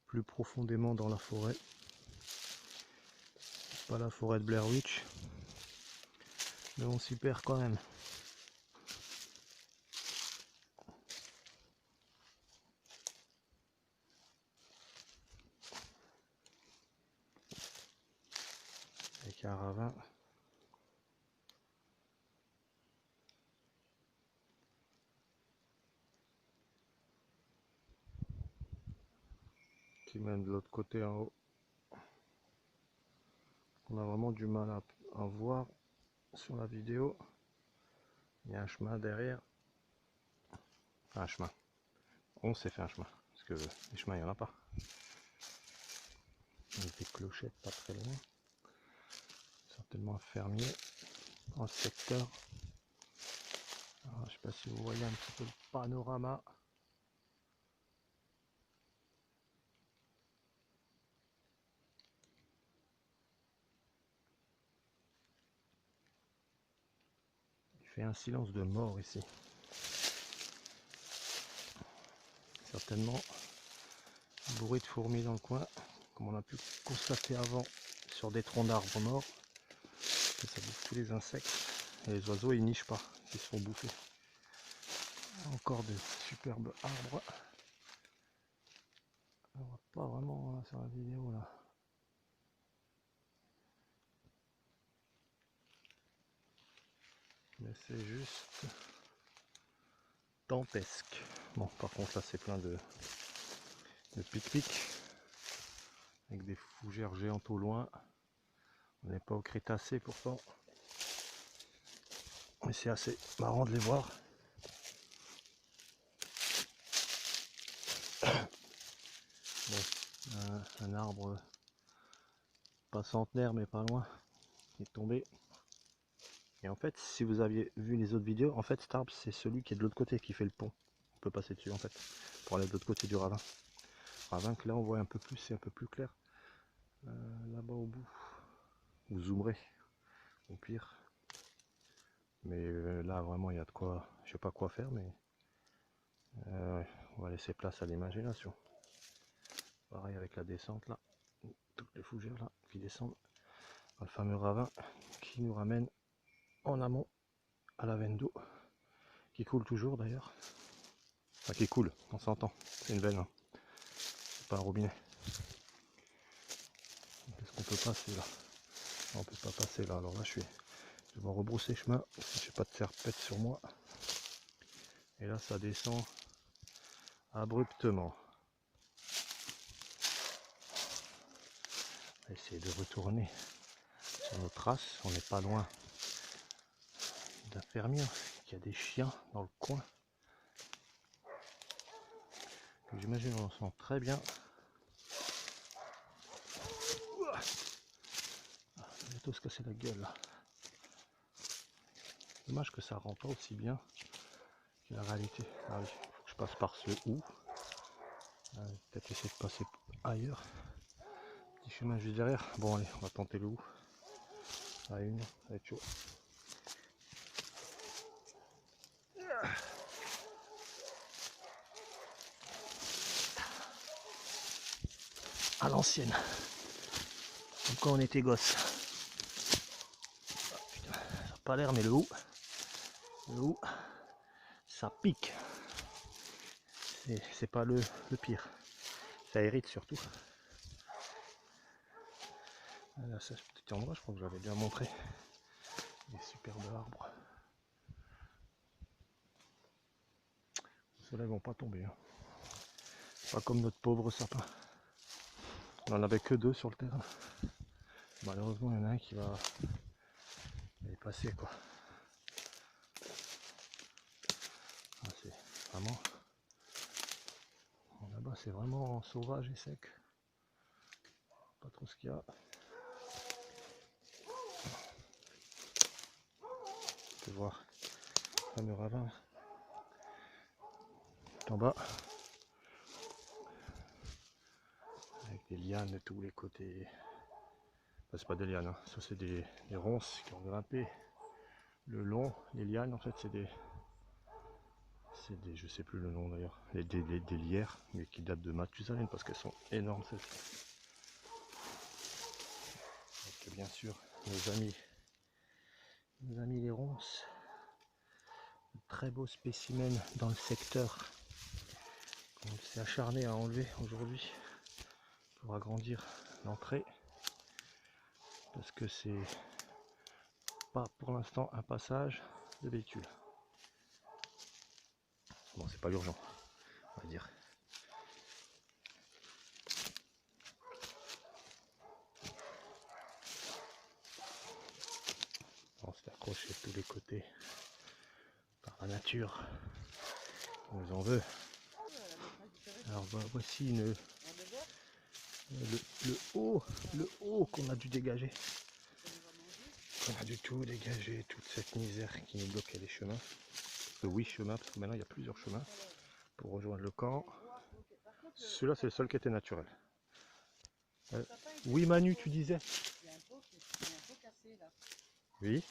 plus profondément dans la forêt. Pas la forêt de Blair Witch, mais on s'y perd quand même. Avec un ravin. Qui mène de l'autre côté en haut. On a vraiment du mal à voir sur la vidéo. Il y a un chemin derrière. Enfin, un chemin. On s'est fait un chemin. Parce que les chemins, il n'y en a pas. Il y a des clochettes pas très loin. Certainement un fermier dans le secteur. Alors, je ne sais pas si vous voyez un petit peu le panorama. Il fait un silence de mort ici. Certainement bourré de fourmis dans le coin, comme on a pu constater avant sur des troncs d'arbres morts. Que ça bouffe tous les insectes. Et les oiseaux ils nichent pas, ils se font bouffer. Encore de superbes arbres. On voit pas vraiment là, sur la vidéo là. Mais c'est juste dantesque. Bon, par contre là c'est plein de pic-pic avec des fougères géantes au loin. On n'est pas au Crétacé pourtant, mais c'est assez marrant de les voir. Bon, un arbre pas centenaire mais pas loin qui est tombé. Et en fait, si vous aviez vu les autres vidéos, en fait cet arbre c'est celui qui est de l'autre côté qui fait le pont. On peut passer dessus en fait pour aller de l'autre côté du ravin. Ravin que là on voit un peu plus, c'est un peu plus clair. Là-bas au bout, vous zoomerez au pire. Mais là vraiment il y a de quoi, je sais pas quoi faire, mais on va laisser place à l'imagination. Pareil avec la descente là, toutes les fougères là qui descendent dans le fameux ravin qui nous ramène en amont à la veine d'eau qui coule toujours d'ailleurs. Enfin qui coule, on s'entend, c'est une veine, hein. C'est pas un robinet. Est-ce qu'on peut passer là? Non, on peut pas passer là, alors là je vais rebrousser chemin, j'ai pas de serpette sur moi. Et là ça descend abruptement. On va essayer de retourner sur nos traces, on n'est pas loin d'un fermier qui a des chiens dans le coin. J'imagine on sent très bien. Ah, bientôt se casser la gueule là. Dommage que ça rend pas aussi bien que la réalité. Ah oui, faut que je passe par ce ou. Peut-être essayer de passer ailleurs. Petit chemin juste derrière. Bon allez, on va tenter le ou. À une, ça va être chaud. À l'ancienne. Comme quand on était gosse. Ah, putain, ça n'a pas l'air mais le ou, ça pique. C'est pas le pire. Ça hérite surtout. Là, ce petit endroit, je crois que j'avais bien montré. Des superbes arbres. Les soleils vont pas tomber. Hein. Pas comme notre pauvre sapin. On en avait que 2 sur le terrain. Malheureusement, il y en a un qui va y passer quoi. Ah, c'est vraiment. Là-bas, c'est vraiment sauvage et sec. Pas trop ce qu'il y a. On peut voir le fameux ravin en bas. Avec des lianes de tous les côtés. Enfin, c'est pas des lianes, hein. Ça c'est des ronces qui ont grimpé le long. Les lianes en fait c'est c'est des, je sais plus le nom d'ailleurs, des lierres, mais qui datent de Mathusalem parce qu'elles sont énormes celles-ci. Donc bien sûr, nos amis les ronces, très beau spécimen dans le secteur. On s'est acharné à enlever aujourd'hui pour agrandir l'entrée parce que c'est pas pour l'instant un passage de véhicule. Bon, c'est pas urgent, on va dire. On se fait accrocher de tous les côtés par la nature. On nous en veut. Alors voici le haut qu'on a dû dégager. On a du tout dégagé toute cette misère qui nous bloquait les chemins. Oui, chemin, parce que maintenant il y a plusieurs chemins pour rejoindre le camp. Celui-là, c'est le seul qui était naturel. Oui, Manu, tu disais? Oui.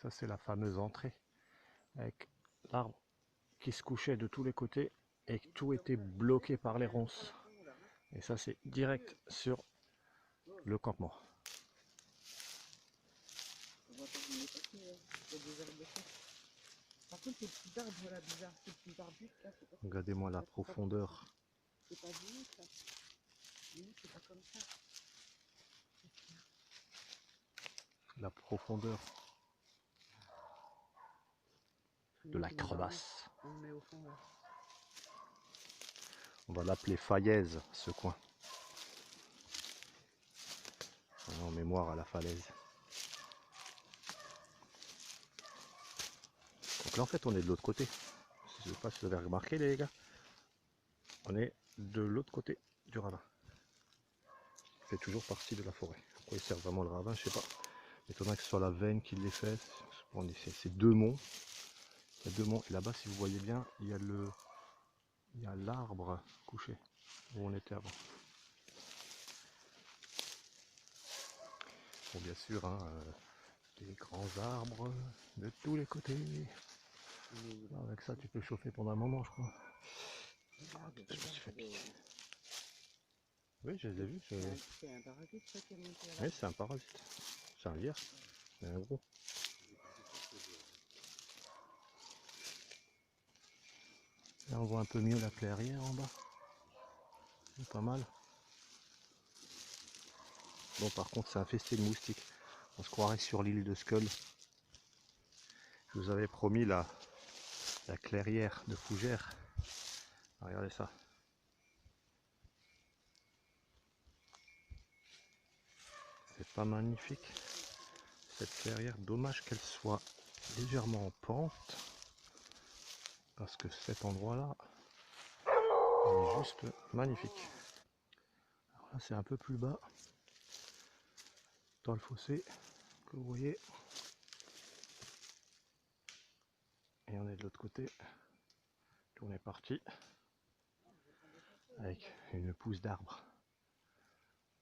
Ça, c'est la fameuse entrée avec l'arbre qui se couchait de tous les côtés et que tout était bloqué par les ronces. Et ça, c'est direct sur le campement. Regardez-moi la profondeur. La profondeur de la crevasse. On va l'appeler Falaise, ce coin. En mémoire à la falaise. Donc là, en fait, on est de l'autre côté. Je ne sais pas si vous avez remarqué, les gars. On est de l'autre côté du ravin. Il fait toujours partie de la forêt. Pourquoi il sert vraiment le ravin, je sais pas. Étonnant que ce soit la veine qui les fait. C'est deux monts. Il y a deux monts. Et là-bas, si vous voyez bien, il y a l'arbre couché où on était avant. Bon, bien sûr, hein, des grands arbres de tous les côtés. Avec ça, tu peux chauffer pendant un moment, je crois. Je me suis fait piquer. Oui, je les ai vus. C'est un parasite, ça, qui est monté là. Oui, c'est un parasite. C'est un lierre. C'est un gros. Là, on voit un peu mieux la clairière en bas. C'est pas mal. Bon, par contre, c'est infesté de moustiques. On se croirait sur l'île de Skull. Je vous avais promis la clairière de Fougères. Regardez ça. C'est pas magnifique cette clairière. Dommage qu'elle soit légèrement en pente. Parce que cet endroit-là est juste magnifique. Alors là, c'est un peu plus bas. Dans le fossé, que vous voyez. Et on est de l'autre côté. On est parti. Avec une pousse d'arbre.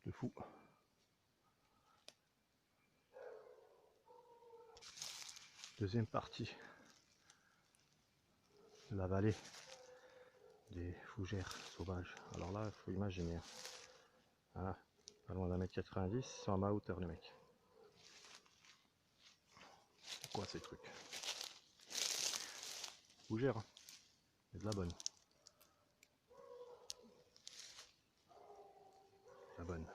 De fou. Deuxième partie de la vallée des fougères sauvages. Alors là, il faut imaginer. Voilà, pas loin d'1,90 m sur ma hauteur, les mecs. C'est quoi ces trucs? Fougères, hein. C'est de la bonne. La bonne.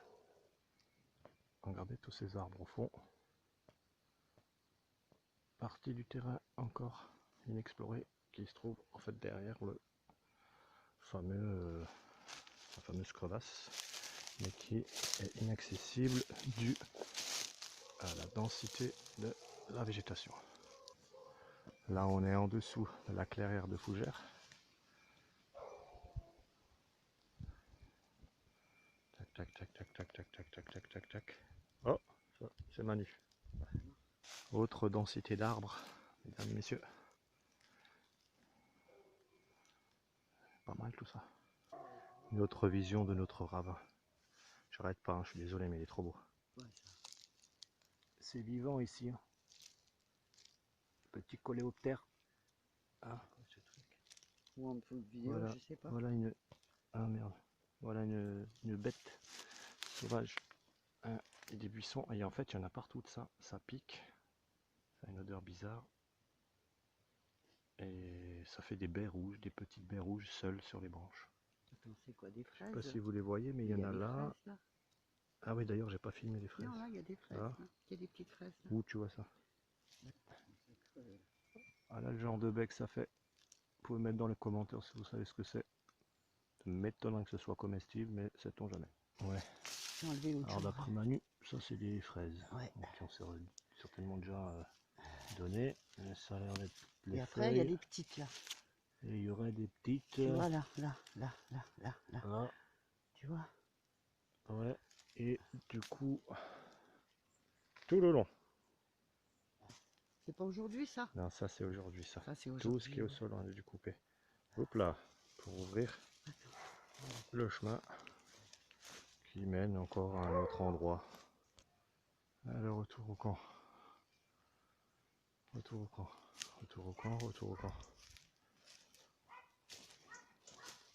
Regardez tous ces arbres au fond. Partie du terrain encore inexplorée qui se trouve en fait derrière le fameux, la fameuse crevasse, mais qui est inaccessible dû à la densité de la végétation. Là, on est en dessous de la clairière de Fougères. Tac, tac, tac, tac, tac, tac, tac, tac, tac, tac. Oh, c'est magnifique. Autre densité d'arbres, mesdames et messieurs. Pas mal tout ça. Une autre vision de notre ravin. J'arrête pas, hein, je suis désolé, mais il est trop beau. C'est vivant ici. Hein. Petit coléoptère. Ah. Ou en full vidéo, Voilà, je sais pas. voilà une... Ah merde. Voilà une bête sauvage. Et des buissons. Et en fait, il y en a partout de ça. Ça pique. Ça a une odeur bizarre. Et ça fait des baies rouges, des petites baies rouges seules sur les branches. Attends, c'est quoi, des Je sais pas fraises? si vous les voyez, mais il y Il en y a a des là. fraises là. Ah oui, d'ailleurs, j'ai pas filmé les fraises. Non, là, il y a des fraises. Là. Là. Il y a des petites fraises là. Où tu vois ça? Ah là, le genre de bec ça fait. Vous pouvez mettre dans les commentaires si vous savez ce que c'est. Ça m'étonnerait que ce soit comestible, mais sait-on jamais. Ouais. J'ai enlevé l'autre Alors jour. d'après Manu, ça c'est des fraises. Ouais. Donc on s'est certainement déjà donné. Mais ça a l'air d'être les Et après, il y a feuilles. des petites là. Et il y aurait des petites. Tu vois là, là, là, là, là, là. Là. Tu vois? Ouais. Et du coup, tout le long. C'est pas aujourd'hui ça? Non, ça c'est aujourd'hui ça. Ça c'est Tout ce qui est aujourd'hui. au sol, on a dû couper. Hop là, pour ouvrir le chemin qui mène encore à un autre endroit. Allez, retour au camp. Retour au camp. Retour au camp, retour au camp.